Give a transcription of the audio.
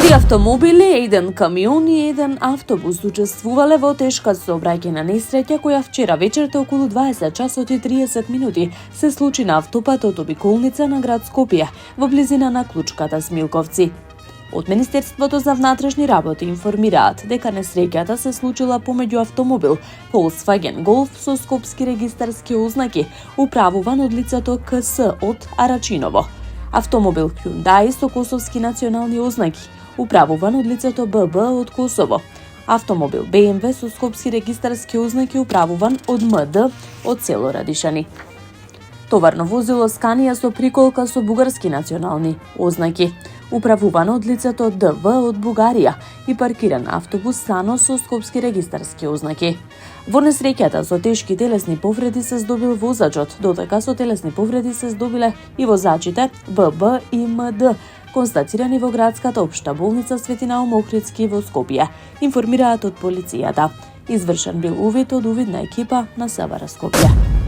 Три автомобили, еден камион и еден автобус учествувале во тешка сообраќајна несреќа која вчера вечерта околу 20 часот и 30 минути се случи на автопатот обиколница на град Скопје во близина на Клучката Смилковци. Од Министерството за внатрешни работи информираат дека несреќата се случила помеѓу автомобил Volkswagen Golf со скопски регистарски ознаки, управуван од лицето КС од Арачиново, автомобил Hyundai со косовски национални ознаки, управуван од лицето ББ од Косово, автомобил BMW со скопски регистарски ознаки, управуван од МД од село Радишани. Товарно возило Scania со приколка со бугарски национални ознаки, управувано од лицето ДВ од Бугарија, и паркиран автобус Сано со скопски регистарски ознаки. Во несреќата со тешки телесни повреди се здобил возачот, додека со телесни повреди се здобиле и возачите ББ и МД, констатирани во градската општа болница Свети Наум Охридски во Скопје, информираат од полицијата. Извршен бил увид од увидна екипа на СВР Скопје.